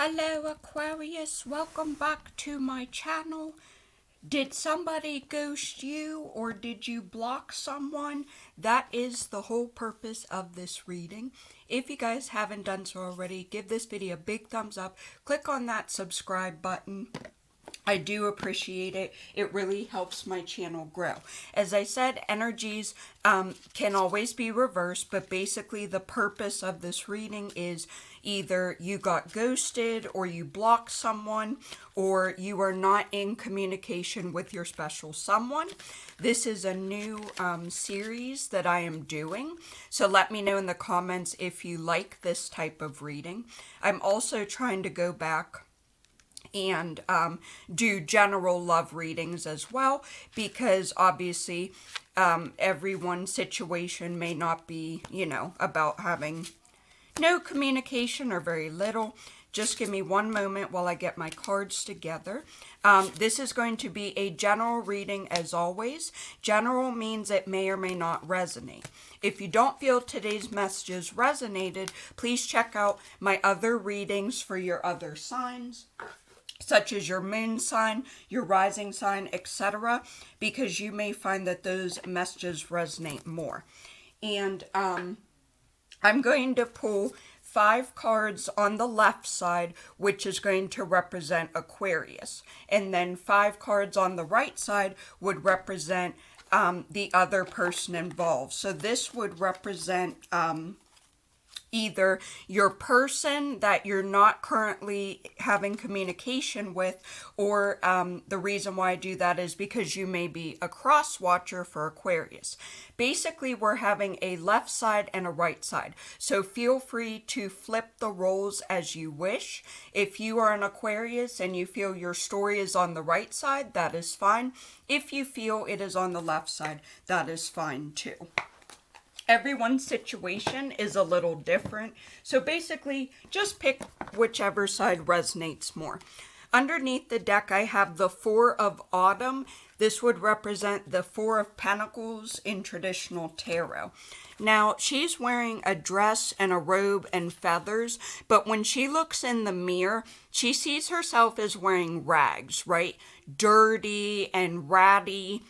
Hello Aquarius, welcome back to my channel. Did somebody ghost you or did you block someone? That is the whole purpose of this reading. If you guys haven't done so already, give this video a big thumbs up. Click on that subscribe button. I do appreciate it. It really helps my channel grow. As I said, energies can always be reversed, but basically the purpose of this reading is either you got ghosted or you blocked someone or you are not in communication with your special someone. This is a new series that I am doing, so let me know in the comments if you like this type of reading. I'm also trying to go back and do general love readings as well, because obviously everyone's situation may not be, about having no communication or very little. Just give me one moment while I get my cards together. This is going to be a general reading as always. General means it may or may not resonate. If you don't feel today's messages resonated, please check out my other readings for your other signs, such as your moon sign, your rising sign, etc., because you may find that those messages resonate more. And I'm going to pull 5 cards on the left side, which is going to represent Aquarius. And then 5 cards on the right side would represent the other person involved. So this would represent either your person that you're not currently having communication with, or the reason why I do that is because you may be a cross watcher for Aquarius. Basically, we're having a left side and a right side, so feel free to flip the roles as you wish. If you are an Aquarius and you feel your story is on the right side, that is fine. If you feel it is on the left side, that is fine too. Everyone's situation is a little different, so basically just pick whichever side resonates more. Underneath the deck I have the 4 of Autumn. This would represent the 4 of Pentacles in traditional tarot. Now, she's wearing a dress and a robe and feathers, but when she looks in the mirror, she sees herself as wearing rags, right? Dirty and ratty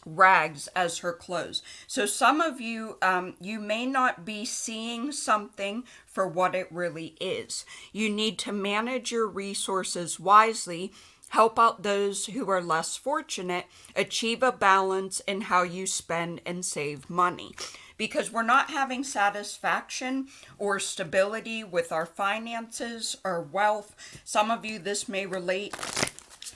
rags as her clothes. So some of you, you may not be seeing something for what it really is. You need to manage your resources wisely, help out those who are less fortunate, achieve a balance in how you spend and save money. Because we're not having satisfaction or stability with our finances or wealth. Some of you, this may relate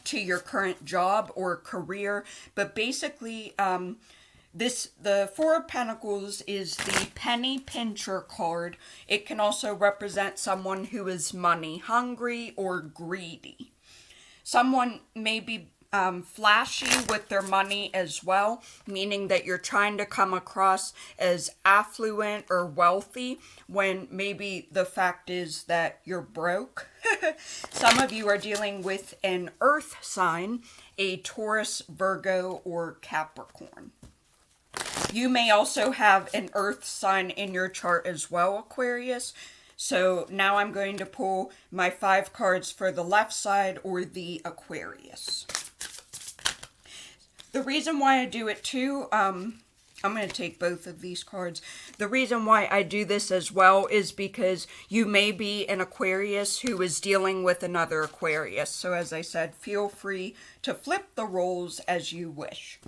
to your current job or career, but basically the 4 of Pentacles is the penny pincher card. It can also represent someone who is money hungry or greedy. Someone may be flashy with their money as well, meaning that you're trying to come across as affluent or wealthy when maybe the fact is that you're broke. Some of you are dealing with an earth sign, a Taurus, Virgo, or Capricorn. You may also have an earth sign in your chart as well, Aquarius. So now I'm going to pull my 5 cards for the left side, or the Aquarius. The reason why I do it too, I'm going to take both of these cards. The reason why I do this as well is because you may be an Aquarius who is dealing with another Aquarius. So as I said, feel free to flip the roles as you wish.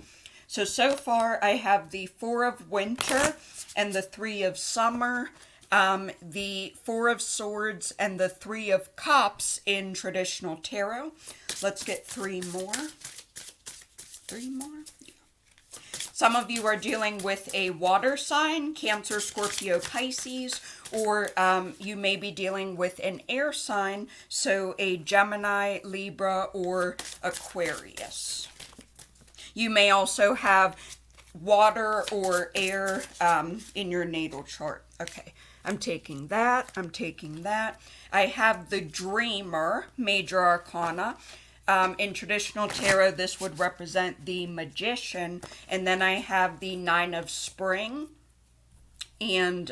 So far I have the 4 of Winter and the 3 of Summer, the 4 of Swords and the 3 of Cups in traditional tarot. Let's get 3 more. 3 more? Yeah. Some of you are dealing with a water sign, Cancer, Scorpio, Pisces, or you may be dealing with an air sign, so a Gemini, Libra, or Aquarius. You may also have water or air in your natal chart. Okay, I'm taking that. I'm taking that. I have the Dreamer, Major Arcana. In traditional tarot, this would represent the Magician. And then I have the 9 of Spring and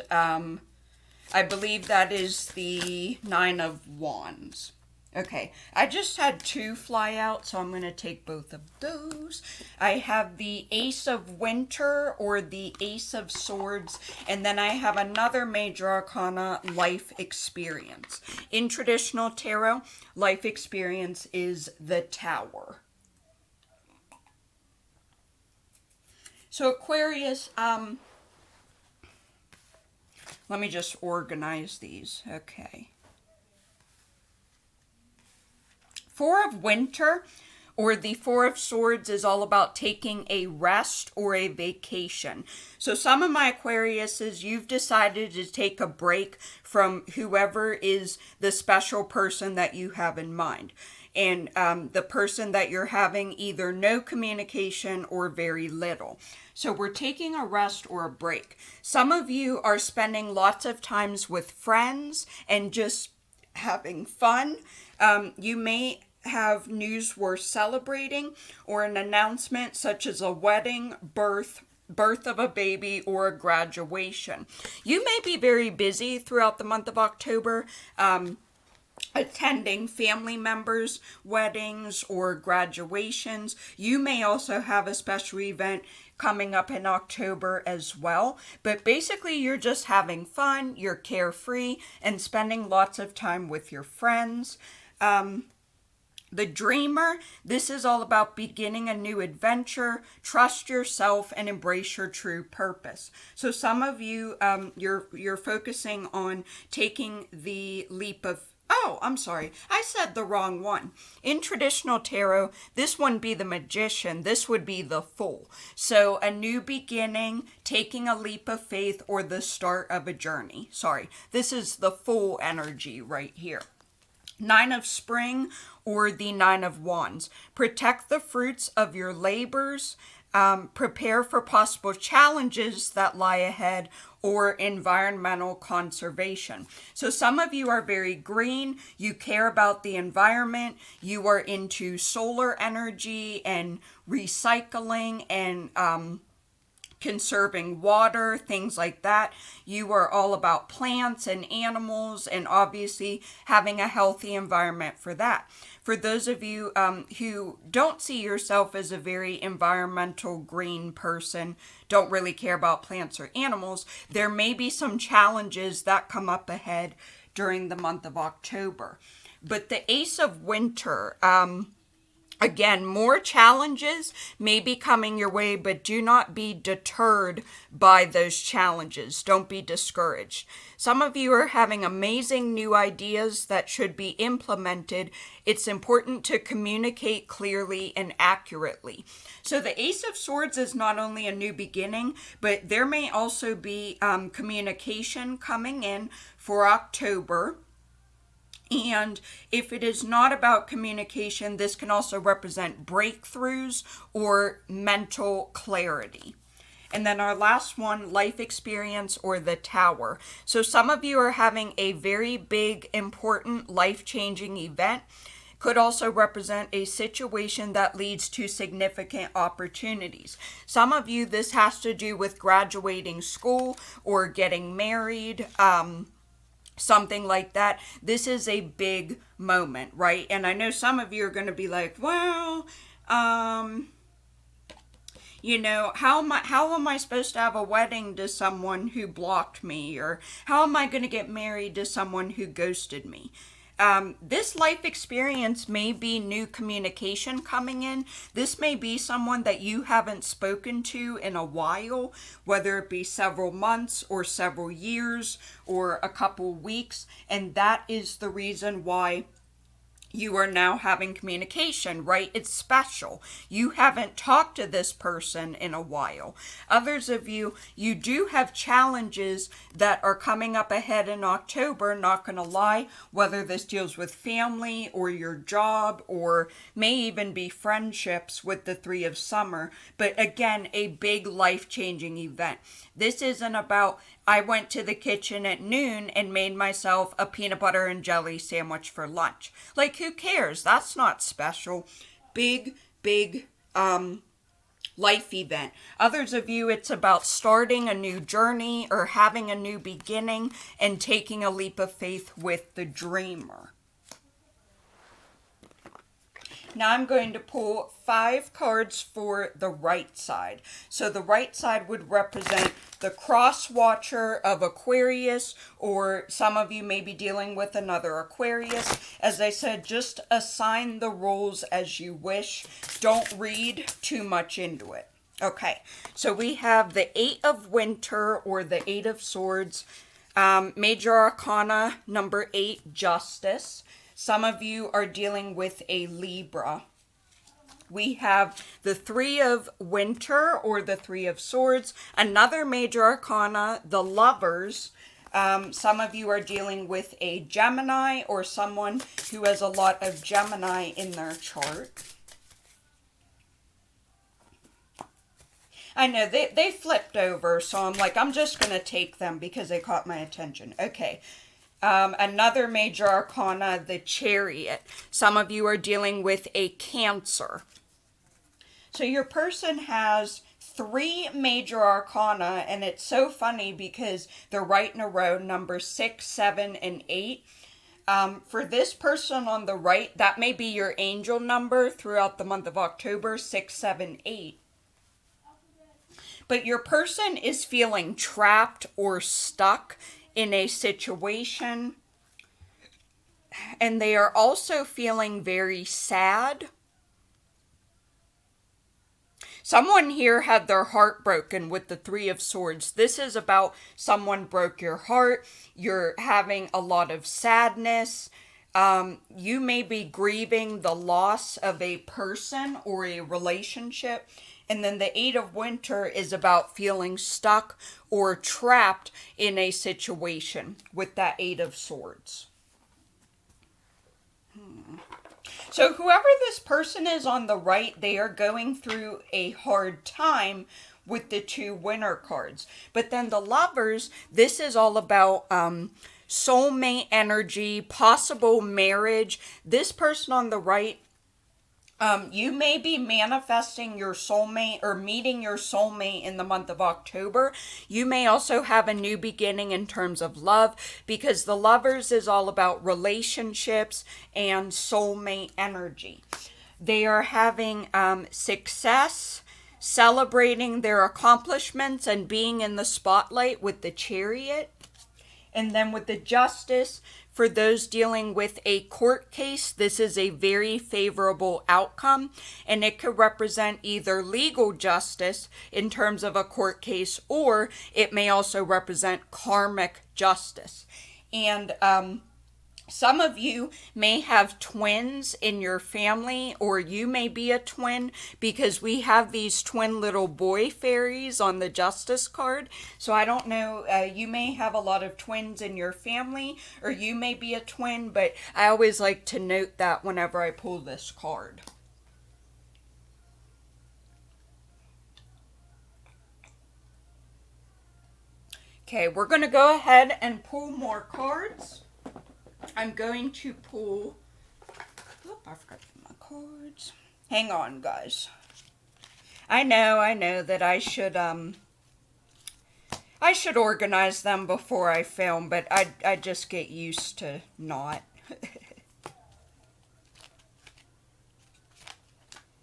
I believe that is the Nine of Wands. Okay, I just had 2 fly out, so I'm going to take both of those. I have the Ace of Winter or the Ace of Swords, and then I have another major arcana, Life Experience. In traditional tarot, Life Experience is the Tower. So Aquarius, let me just organize these. Okay. 4 of Winter, or the 4 of Swords, is all about taking a rest or a vacation. So some of my Aquariuses, you've decided to take a break from whoever is the special person that you have in mind. And the person that you're having either no communication or very little. So we're taking a rest or a break. Some of you are spending lots of times with friends and just having fun. You may have news worth celebrating or an announcement such as a wedding, birth of a baby, or a graduation. You may be very busy throughout the month of October, attending family members' weddings or graduations. You may also have a special event coming up in October as well. But basically, you're just having fun, you're carefree, and spending lots of time with your friends. The Dreamer, this is all about beginning a new adventure, trust yourself, and embrace your true purpose. So some of you, you're focusing on taking the leap of, oh, I'm sorry, I said the wrong one. In traditional tarot, this wouldn't be the Magician, this would be the Fool. So a new beginning, taking a leap of faith, or the start of a journey. Sorry, this is the Fool energy right here. 9 of Spring, or the 9 of Wands. Protect the fruits of your labors. Prepare for possible challenges that lie ahead, or environmental conservation. So some of you are very green. You care about the environment. You are into solar energy and recycling and conserving water, things like that. You are all about plants and animals, and obviously having a healthy environment for that. For those of you who don't see yourself as a very environmental green person, don't really care about plants or animals, there may be some challenges that come up ahead during the month of October. But the Ace of Winter, again, more challenges may be coming your way, but do not be deterred by those challenges. Don't be discouraged. Some of you are having amazing new ideas that should be implemented. It's important to communicate clearly and accurately. So the Ace of Swords is not only a new beginning, but there may also be communication coming in for October. And if it is not about communication, this can also represent breakthroughs or mental clarity. And then our last one, Life Experience, or the Tower. So some of you are having a very big, important, life-changing event. Could also represent a situation that leads to significant opportunities. Some of you, this has to do with graduating school or getting married, something like that. This is a big moment, right? And I know some of you are going to be like, well, you know, how am I supposed to have a wedding to someone who blocked me? Or how am I going to get married to someone who ghosted me? This life experience may be new communication coming in. This may be someone that you haven't spoken to in a while, whether it be several months or several years or a couple weeks. And that is the reason why you are now having communication, right? It's special. You haven't talked to this person in a while. Others of you, you do have challenges that are coming up ahead in October, not going to lie, whether this deals with family or your job or may even be friendships with the 3 of Summer. But again, a big life-changing event. This isn't about, I went to the kitchen at noon and made myself a peanut butter and jelly sandwich for lunch. Like, who cares? That's not special. Big life event. Others of you, it's about starting a new journey or having a new beginning and taking a leap of faith with the dreamer. Now I'm going to pull 5 cards for the right side. So the right side would represent the cross watcher of Aquarius, or some of you may be dealing with another Aquarius. As I said, just assign the roles as you wish. Don't read too much into it. Okay, so we have the 8 of Winter, or the 8 of Swords, Major Arcana number 8, Justice. Some of you are dealing with a Libra. We have the 3 of Winter, or the 3 of Swords, another Major Arcana, the Lovers. Some of you are dealing with a Gemini, or someone who has a lot of Gemini in their chart. I know, they flipped over, so I'm like, I'm just going to take them because they caught my attention. Okay. Another Major Arcana, the Chariot. Some of you are dealing with a Cancer. So your person has 3 Major Arcana, and it's so funny because they're right in a row, number 6, 7, and 8. For this person on the right, that may be your angel number throughout the month of October, 6, 7, 8. But your person is feeling trapped or stuck in a situation, and they are also feeling very sad. Someone here had their heart broken with the 3 of Swords. This is about someone broke your heart. You're having a lot of sadness. You may be grieving the loss of a person or a relationship. And then the 8 of Winter is about feeling stuck or trapped in a situation with that 8 of Swords. So whoever this person is on the right, they are going through a hard time with the 2 Winter cards. But then the Lovers, this is all about soulmate energy, possible marriage. This person on the right, you may be manifesting your soulmate or meeting your soulmate in the month of October. You may also have a new beginning in terms of love, because the Lovers is all about relationships and soulmate energy. They are having success, celebrating their accomplishments, and being in the spotlight with the Chariot. And then with the Justice, for those dealing with a court case, this is a very favorable outcome, and it could represent either legal justice in terms of a court case, or it may also represent karmic justice. And some of you may have twins in your family, or you may be a twin, because we have these twin little boy fairies on the Justice card. So I don't know, you may have a lot of twins in your family, or you may be a twin, but I always like to note that whenever I pull this card. Okay, we're going to go ahead and pull more cards. I'm going to pull, I forgot to get my cards. Hang on, guys. I know that I should organize them before I film, but I just get used to not.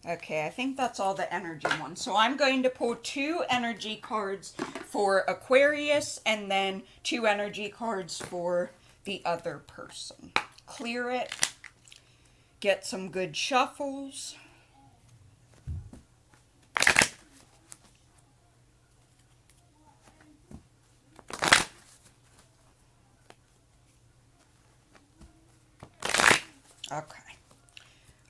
Okay, I think that's all the energy ones. So I'm going to pull 2 energy cards for Aquarius, and then 2 energy cards for the other person. Clear it. Get some good shuffles. Okay.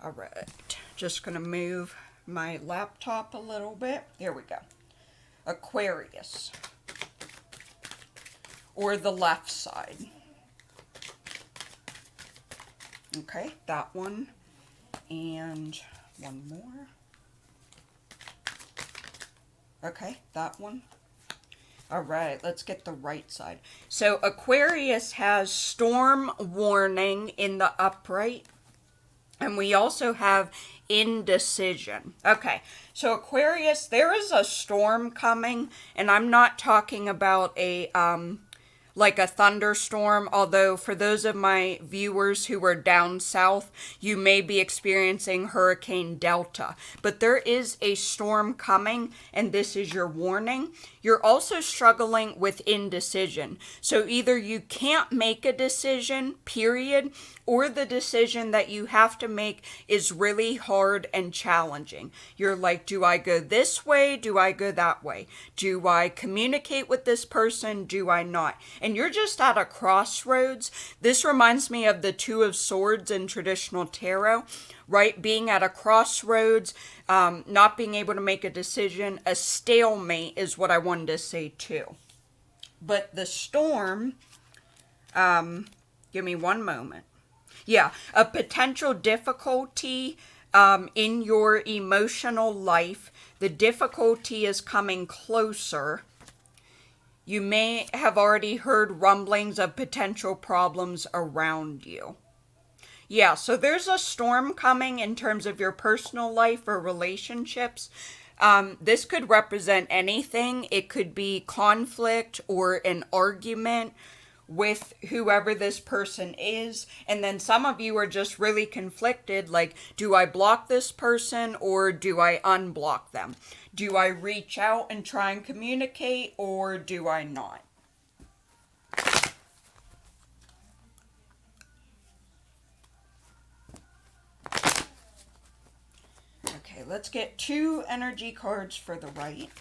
All right. Just going to move my laptop a little bit. Here we go. Aquarius. Or the left side. Okay, that one, and one more. Okay, that one. All right, let's get the right side. So Aquarius has storm warning in the upright. And we also have indecision. Okay, so Aquarius, there is a storm coming, and I'm not talking about a like a thunderstorm, although for those of my viewers who are down south, you may be experiencing Hurricane Delta. But there is a storm coming, and this is your warning. You're also struggling with indecision. So either you can't make a decision, period, or the decision that you have to make is really hard and challenging. You're like, do I go this way? Do I go that way? Do I communicate with this person? Do I not? And you're just at a crossroads. This reminds me of the Two of Swords in traditional tarot, right? Being at a crossroads, not being able to make a decision. A stalemate is what I wanted to say too. But the storm, give me one moment. Yeah, a potential difficulty in your emotional life. The difficulty is coming closer. You may have already heard rumblings of potential problems around you. Yeah, so there's a storm coming in terms of your personal life or relationships. This could represent anything. It could be conflict or an argument with whoever this person is. And then some of you are just really conflicted, like, do I block this person or do I unblock them? Do I reach out and try and communicate or do I not? Okay, let's get 2 energy cards for the right.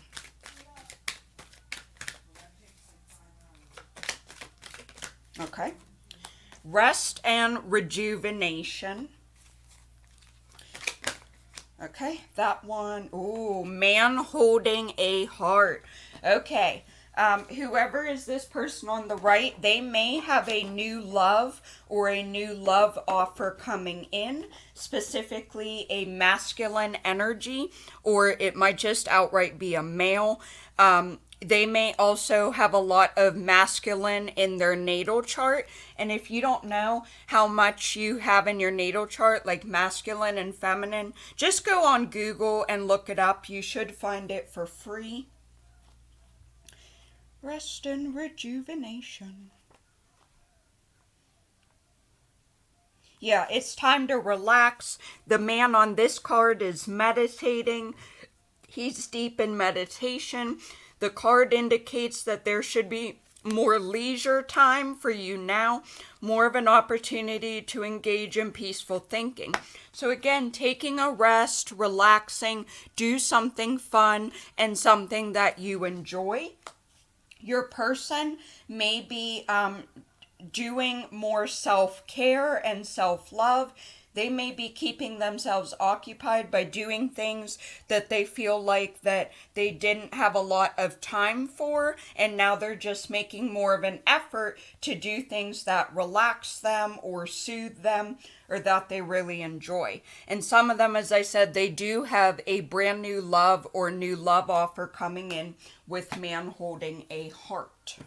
Okay. Rest and rejuvenation. Okay, that one. Ooh, man holding a heart. Okay, whoever is this person on the right, they may have a new love or a new love offer coming in, specifically a masculine energy, or it might just outright be a male. They may also have a lot of masculine in their natal chart. And if you don't know how much you have in your natal chart, like masculine and feminine, just go on Google and look it up. You should find it for free. Rest and rejuvenation. Yeah, it's time to relax. The man on this card is meditating. He's deep in meditation. The card indicates that there should be more leisure time for you now, more of an opportunity to engage in peaceful thinking. So again, taking a rest, relaxing, do something fun and something that you enjoy. Your person may be doing more self-care and self-love. They may be keeping themselves occupied by doing things that they feel like that they didn't have a lot of time for, and now they're just making more of an effort to do things that relax them or soothe them or that they really enjoy. And some of them, as I said, they do have a brand new love or new love offer coming in with man holding a heart.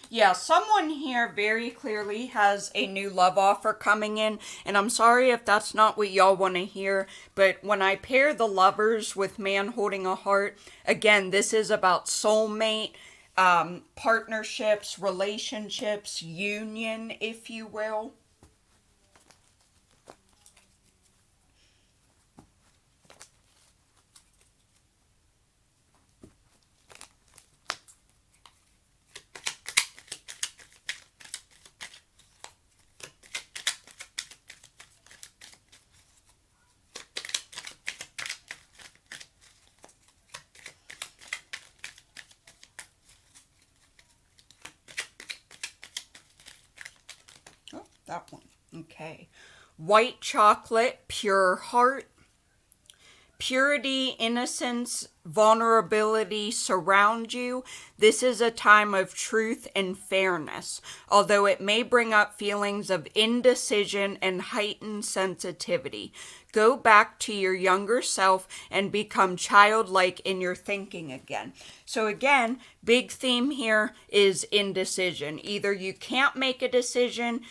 Yeah, someone here very clearly has a new love offer coming in, and I'm sorry if that's not what y'all want to hear, but when I pair the lovers with man holding a heart, again, this is about soulmate, partnerships, relationships, union, if you will. That one. Okay. White chocolate, pure heart. purity, innocence, vulnerability surround you. This is a time of truth and fairness, although it may bring up feelings of indecision and heightened sensitivity. Go back to your younger self and become childlike in your thinking again. So again, big theme here is indecision. Either you can't make a decision,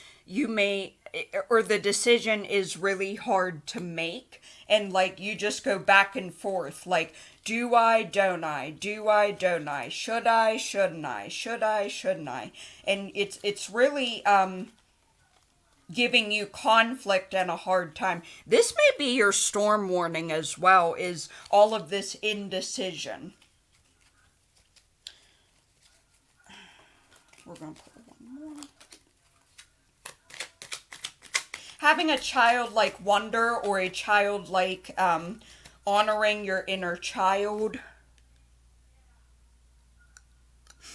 or the decision is really hard to make, and like you just go back and forth, like, do I, don't I, do I, don't I, should I, shouldn't I, should I, shouldn't I, and it's really giving you conflict and a hard time. This may be your storm warning as well, is all of this indecision. We're going to put one more. Having a childlike wonder, or a childlike honoring your inner child.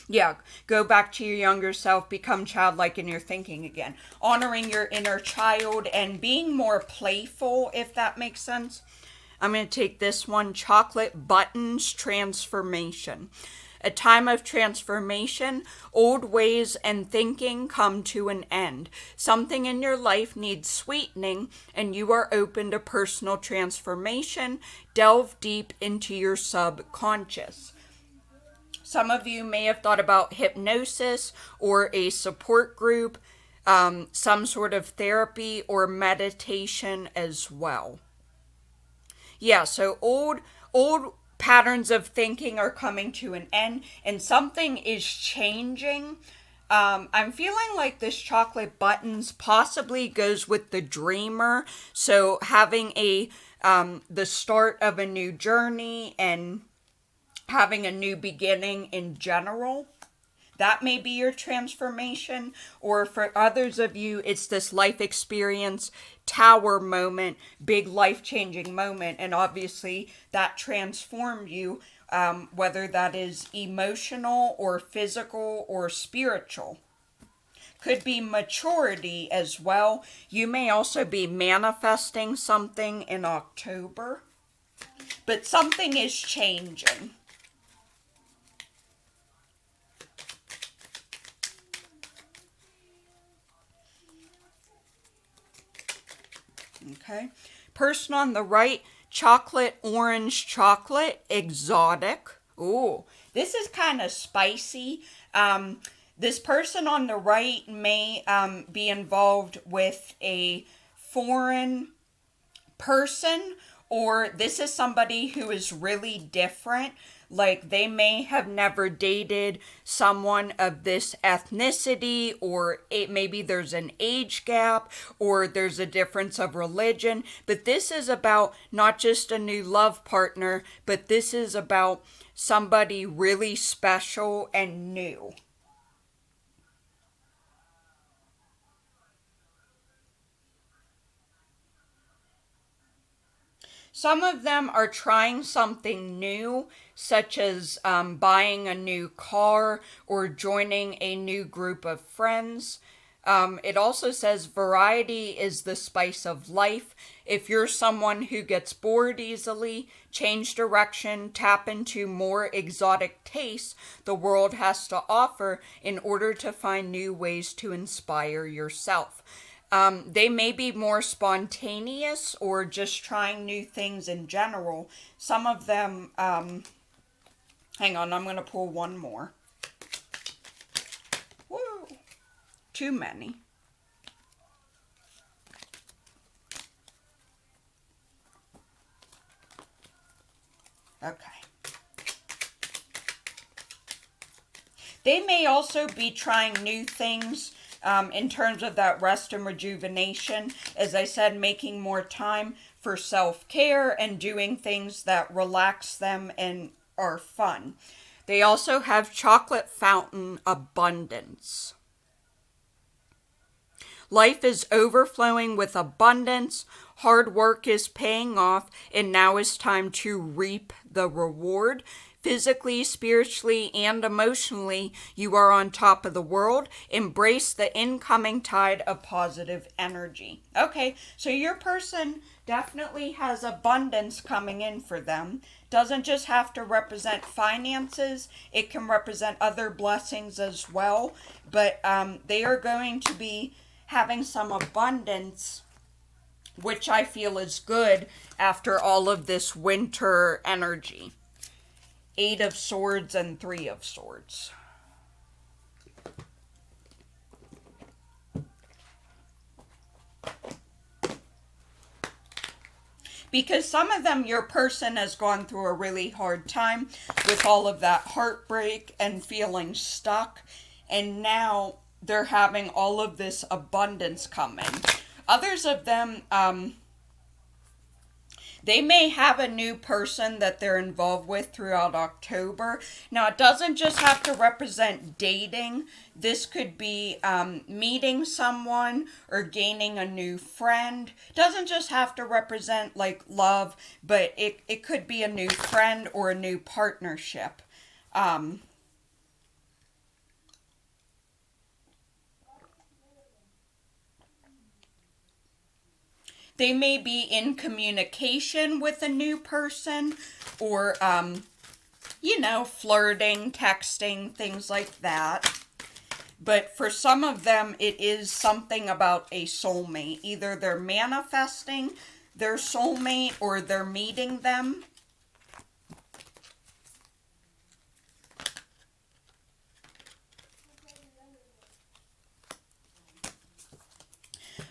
Yeah, go back to your younger self, become childlike in your thinking again. Honoring your inner child and being more playful, if that makes sense. I'm going to take this one, chocolate buttons transformation. A time of transformation, old ways and thinking come to an end. Something in your life needs sweetening, and you are open to personal transformation. Delve deep into your subconscious. Some of you may have thought about hypnosis or a support group, some sort of therapy or meditation as well. Yeah, so old patterns of thinking are coming to an end, and something is changing. I'm feeling like this chocolate buttons possibly goes with the dreamer. So having the start of a new journey and having a new beginning in general. That may be your transformation, or for others of you, it's this life experience, tower moment, big life-changing moment, and obviously that transformed you, whether that is emotional or physical or spiritual. Could be maturity as well. You may also be manifesting something in October, but something is changing. Okay, person on the right, chocolate, orange chocolate, exotic. Ooh, this is kind of spicy. This person on the right may be involved with a foreign person, or this is somebody who is really different. Like they may have never dated someone of this ethnicity, or maybe there's an age gap, or there's a difference of religion. But this is about not just a new love partner, but this is about somebody really special and new. Some of them are trying something new, such as buying a new car or joining a new group of friends. It also says variety is the spice of life. If you're someone who gets bored easily, change direction, tap into more exotic tastes the world has to offer in order to find new ways to inspire yourself. They may be more spontaneous or just trying new things in general. Some of them, hang on, I'm going to pull one more. Woo! Too many. Okay. They may also be trying new things in terms of that rest and rejuvenation. As I said, making more time for self-care and doing things that relax them and are fun. They also have chocolate fountain abundance. Life is overflowing with abundance. Hard work is paying off, and now is time to reap the reward. Physically, spiritually, and emotionally, you are on top of the world. Embrace the incoming tide of positive energy. Okay, so your person definitely has abundance coming in for them. Doesn't just have to represent finances, it can represent other blessings as well. But they are going to be having some abundance, which I feel is good after all of this winter energy. 8 of Swords and 3 of Swords. Because some of them, your person has gone through a really hard time with all of that heartbreak and feeling stuck. And now they're having all of this abundance coming. Others of them, they may have a new person that they're involved with throughout October. Now, it doesn't just have to represent dating. This could be meeting someone or gaining a new friend. It doesn't just have to represent like love, but it could be a new friend or a new partnership. They may be in communication with a new person or, flirting, texting, things like that. But for some of them, it is something about a soulmate. Either they're manifesting their soulmate or they're meeting them.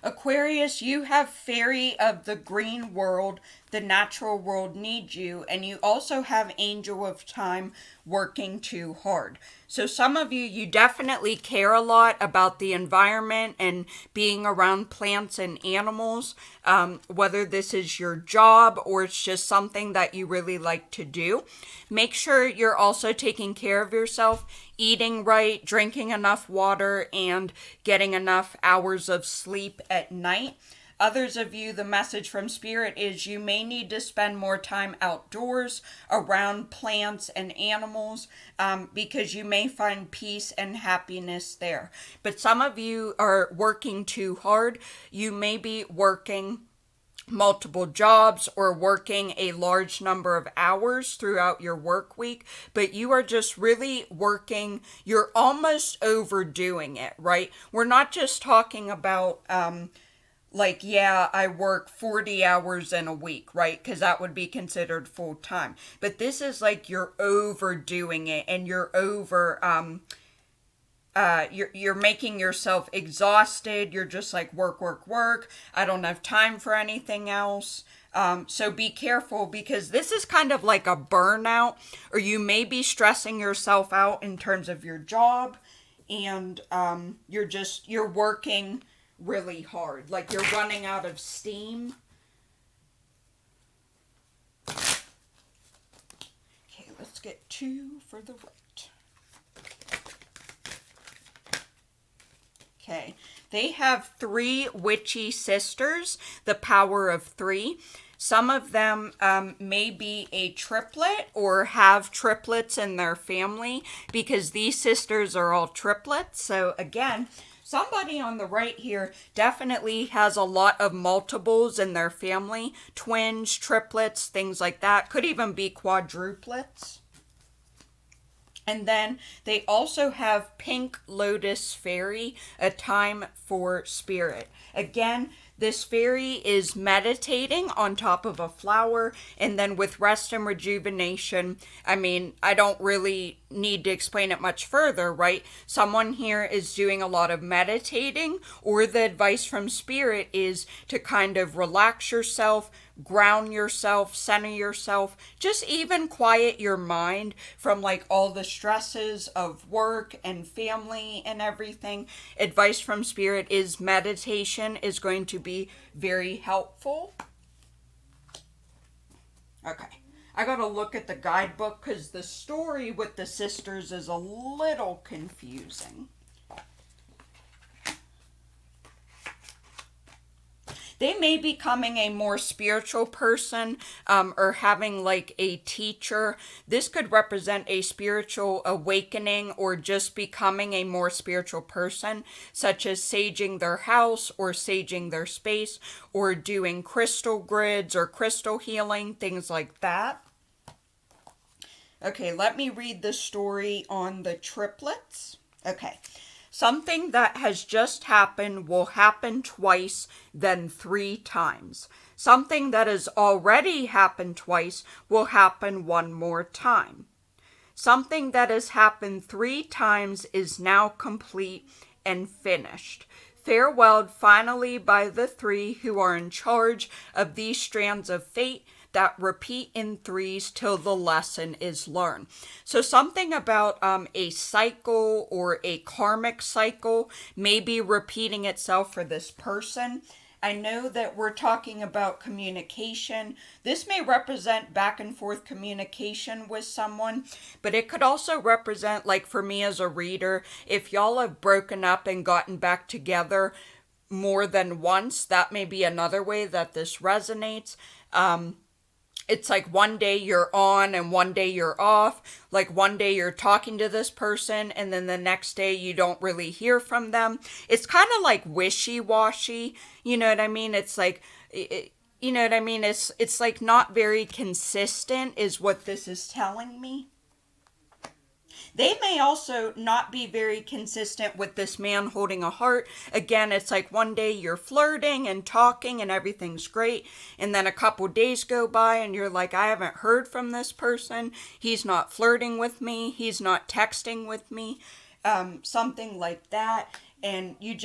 Aquarius, you have fairy of the green world. The natural world needs you. And you also have angel of time working too hard. So some of you, you definitely care a lot about the environment and being around plants and animals. Whether this is your job or it's just something that you really like to do. Make sure you're also taking care of yourself, eating right, drinking enough water, and getting enough hours of sleep at night. Others of you, the message from Spirit is you may need to spend more time outdoors around plants and animals because you may find peace and happiness there. But some of you are working too hard. You may be working multiple jobs or working a large number of hours throughout your work week, but you are just really working, you're almost overdoing it, right? We're not just talking about I work 40 hours in a week, right? Because that would be considered full time. But this is like you're overdoing it and you're you're making yourself exhausted. You're just like work, work, work. I don't have time for anything else. So be careful because this is kind of like a burnout, or you may be stressing yourself out in terms of your job, and you're working really hard, like you're running out of steam. Okay, let's get 2 for the right. Okay, they have 3 witchy sisters, the power of 3. Some of them may be a triplet or have triplets in their family because these sisters are all triplets. So again, somebody on the right here definitely has a lot of multiples in their family. Twins, triplets, things like that. Could even be quadruplets. And then they also have Pink Lotus Fairy, a time for spirit. Again, this fairy is meditating on top of a flower, and then with rest and rejuvenation, I mean, I don't really need to explain it much further, right? Someone here is doing a lot of meditating, or the advice from Spirit is to kind of relax yourself, ground yourself, center yourself, just even quiet your mind from like all the stresses of work and family and everything. Advice from Spirit is meditation is going to be very helpful. Okay, I gotta look at the guidebook because the story with the sisters is a little confusing. They may be becoming a more spiritual person, or having like a teacher. This could represent a spiritual awakening or just becoming a more spiritual person, such as saging their house or saging their space or doing crystal grids or crystal healing, things like that. Okay, let me read the story on the triplets. Okay. Something that has just happened will happen twice, then 3 times. Something that has already happened twice will happen 1 more time. Something that has happened 3 times is now complete and finished. Farewelled finally by the 3 who are in charge of these strands of fate that repeat in 3s till the lesson is learned. So something about a cycle or a karmic cycle may be repeating itself for this person. I know that we're talking about communication. This may represent back and forth communication with someone, but it could also represent, like for me as a reader, if y'all have broken up and gotten back together more than once, that may be another way that this resonates. It's like one day you're on and one day you're off. Like one day you're talking to this person and then the next day you don't really hear from them. It's kind of like wishy-washy. You know what I mean? It's like, you know what I mean? It's like not very consistent is what this is telling me. They may also not be very consistent with this man holding a heart. Again, it's like one day you're flirting and talking and everything's great. And then a couple days go by and you're like, I haven't heard from this person. He's not flirting with me. He's not texting with me. Something like that. And you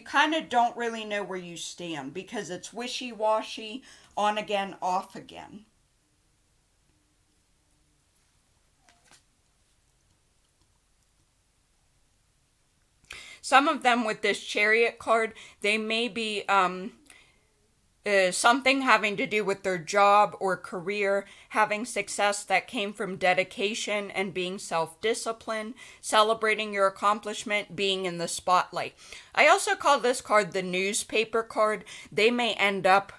kind of don't really know where you stand because it's wishy-washy, on again, off again. Some of them with this Chariot card, they may be something having to do with their job or career, having success that came from dedication and being self-disciplined, celebrating your accomplishment, being in the spotlight. I also call this card the newspaper card. They may end up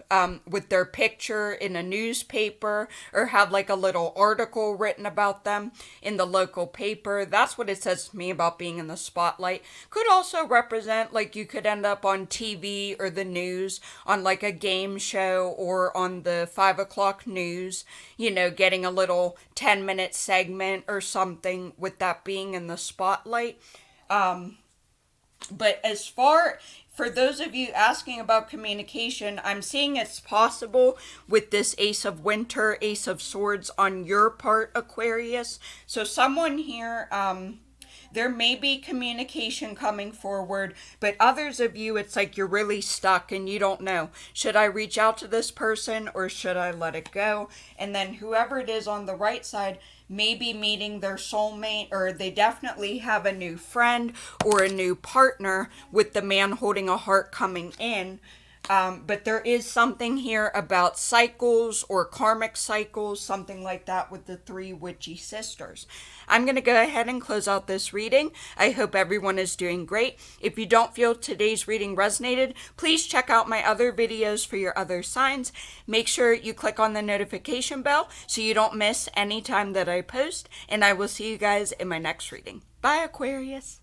with their picture in a newspaper or have like a little article written about them in the local paper. That's what it says to me about being in the spotlight. Could also represent like you could end up on TV or the news on like a game show or on the 5 o'clock news, you know, getting a little 10-minute segment or something with that being in the spotlight. But as for those of you asking about communication, I'm seeing it's possible with this Ace of Winter, Ace of Swords on your part, Aquarius. So someone here, there may be communication coming forward, but others of you, it's like you're really stuck and you don't know. Should I reach out to this person or should I let it go? And then whoever it is on the right side may be meeting their soulmate, or they definitely have a new friend or a new partner with the man holding a heart coming in. But there is something here about cycles or karmic cycles, something like that with the 3 witchy sisters. I'm going to go ahead and close out this reading. I hope everyone is doing great. If you don't feel today's reading resonated, please check out my other videos for your other signs. Make sure you click on the notification bell so you don't miss any time that I post, and I will see you guys in my next reading. Bye, Aquarius.